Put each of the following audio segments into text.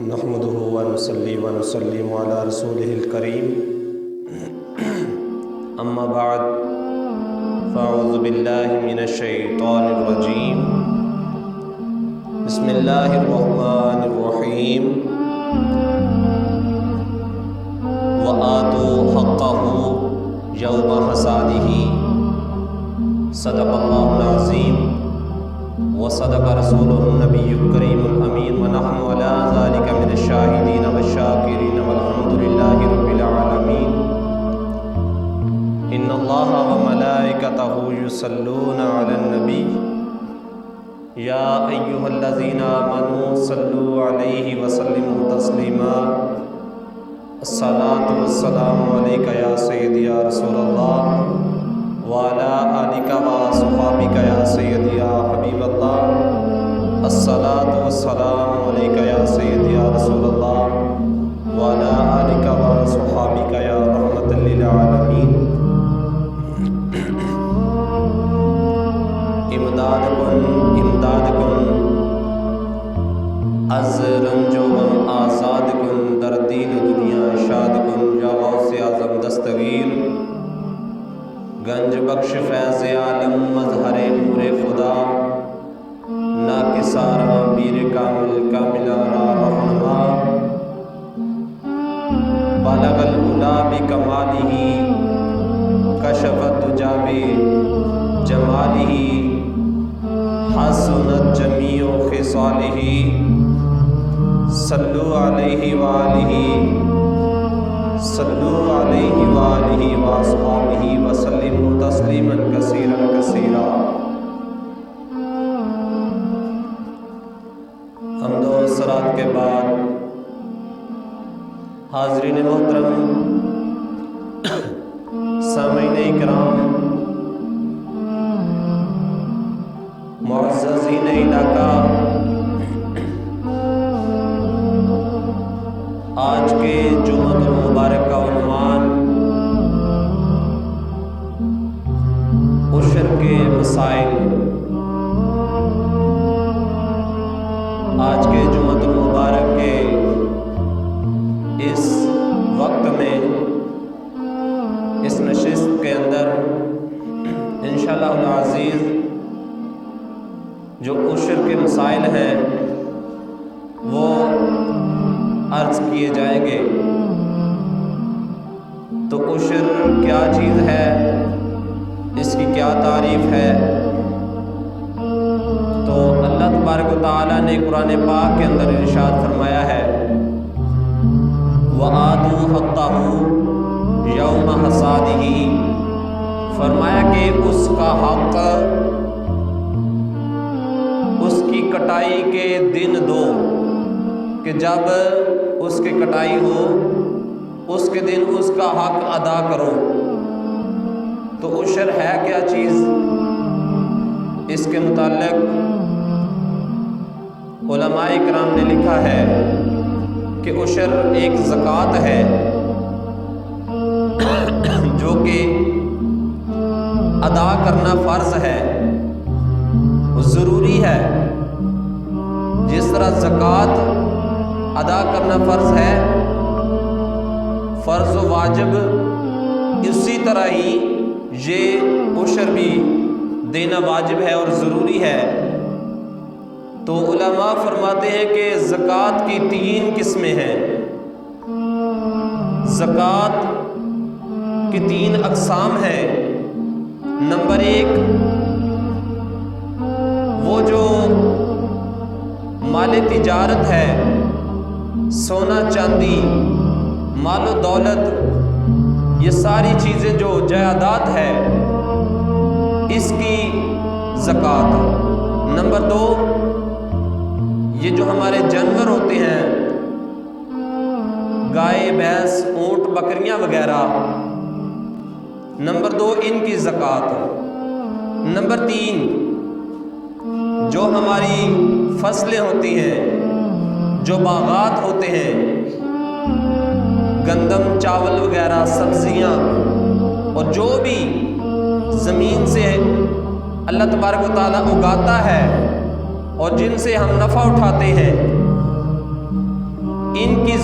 نحمده ونصلي ونسلم على رسوله الكريم اما بعد فاعوذ باللہ من الشیطان الرجیم بسم اللہ الرحمن الرحیم وآتوا حقه یوم حصادہ صدق اللہ العظیم وصدق رسولہ النبی الکریم الامین ونحن علی ذلک من الشاہدین والشاکرین والحمد للہ رب العالمین ان اللہ وملائکتہ یصلون علی النبی یا ایہا الذین آمنوا صلوا علیہ وسلموا تسلیما الصلاۃ والسلام علیک یا سیدی یا رسول اللہ وعلى آلك وصحابك يا سيدي يا حبيب الله الصلاة والسلام عليك يا سيدي يا رسول الله وعلى آلك وصحابك يا رحمة للعالمين امداد کن از رنج و غم آزاد کن در دین و دنیا شاد کن یا غوث اعظم دستگیر گنج بخش فیض عالم مظہر نور خدا ناکسارا پیر کامل کاملارا رہنما بلغ العلا بکمالہ کشف الدجی بجمالہ حسنت جمیع خصالہ صلوا علیہ وآلہ واصحابہ وسلموا تسلیما کثیرا کثیرا۔ حمد و ثناء کے بعد حاضرین محترم، سامعین اکرام، معززین علاقہ، آج کے جمعہ المبارک کا عنوان عشر کے مسائل۔ آج کے جمعہ المبارک کے اس وقت میں اس نشست کے اندر انشاءاللہ العزیز جو عشر کے مسائل ہیں وہ عرض کیے جائیں گے۔ تو عشر کیا چیز ہے، اس کی کیا تعریف ہے؟ تو اللہ تبارک و تعالیٰ نے قرآن پاک کے اندر ارشاد فرمایا ہے وَآتُوا حَقَّهُ یوم حصادہ، فرمایا کہ اس کا حق اس کی کٹائی کے دن دو، کہ جب اس کی کٹائی ہو اس کے دن اس کا حق ادا کرو۔ تو عشر ہے کیا چیز؟ اس کے متعلق علماء کرام نے لکھا ہے کہ عشر ایک زکوٰۃ ہے جو کہ ادا کرنا فرض ہے، ضروری ہے۔ جس طرح زکوٰۃ ادا کرنا فرض ہے، فرض و واجب، اسی طرح ہی یہ عشر بھی دینا واجب ہے اور ضروری ہے۔ تو علماء فرماتے ہیں کہ زکوٰۃ کی 3 قسمیں ہیں۔ زکوٰۃ کی 3 اقسام ہیں۔ نمبر 1، وہ جو مال تجارت ہے، سونا چاندی، مال و دولت، یہ ساری چیزیں جو جائیداد ہے، اس کی زکوٰۃ۔ نمبر 2، یہ جو ہمارے جانور ہوتے ہیں، گائے، بھینس، اونٹ، بکریاں وغیرہ، نمبر 2 ان کی زکوٰۃ۔ نمبر 3، جو ہماری فصلیں ہوتی ہیں، جو باغات ہوتے ہیں، گندم، چاول وغیرہ، سبزیاں، اور جو بھی زمین سے اللہ تبارک و تعالیٰ اگاتا ہے اور جن سے ہم نفع اٹھاتے ہیں،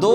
2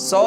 100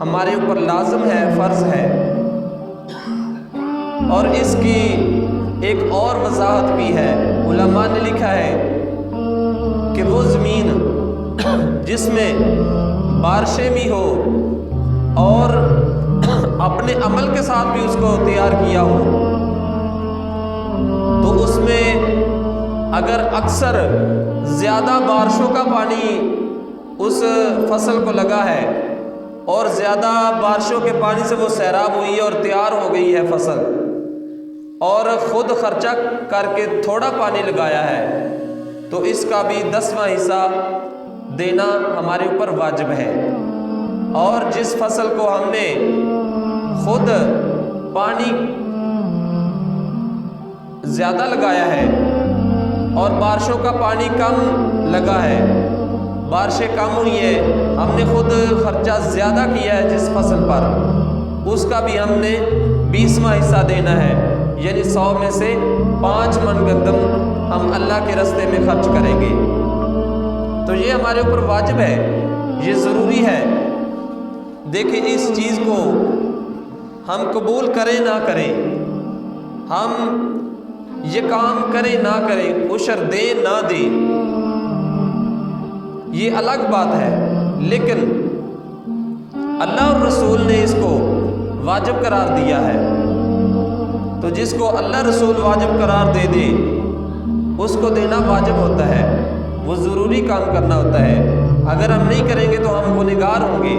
ہمارے اوپر لازم ہے، فرض ہے۔ اور اس کی ایک اور وضاحت بھی ہے، علماء نے لکھا ہے کہ وہ زمین جس میں بارشیں بھی ہو اور اپنے عمل کے ساتھ بھی اس کو تیار کیا ہو، تو اس میں اگر اکثر زیادہ بارشوں کا پانی اس فصل کو لگا ہے اور زیادہ بارشوں کے پانی سے وہ سیراب ہوئی ہے اور تیار ہو گئی ہے فصل، اور خود خرچہ کر کے تھوڑا پانی لگایا ہے، تو اس کا بھی 10واں حصہ دینا ہمارے اوپر واجب ہے۔ اور جس فصل کو ہم نے خود پانی زیادہ لگایا ہے اور بارشوں کا پانی کم لگا ہے، بارشیں کم ہوئی ہیں، ہم نے خود خرچہ زیادہ کیا ہے جس فصل پر، اس کا بھی ہم نے 20واں حصہ دینا ہے، یعنی 100 میں سے 5 من گندم ہم اللہ کے راستے میں خرچ کریں گے۔ تو یہ ہمارے اوپر واجب ہے، یہ ضروری ہے۔ دیکھیں اس چیز کو ہم قبول کریں نہ کریں، ہم یہ کام کریں نہ کریں، عشر دیں نہ دیں، یہ الگ بات ہے، لیکن اللہ اور رسول نے اس کو واجب قرار دیا ہے، تو جس کو اللہ رسول واجب قرار دے دے اس کو دینا واجب ہوتا ہے، وہ ضروری کام کرنا ہوتا ہے۔ اگر ہم نہیں کریں گے تو ہم گنہگار ہوں گے۔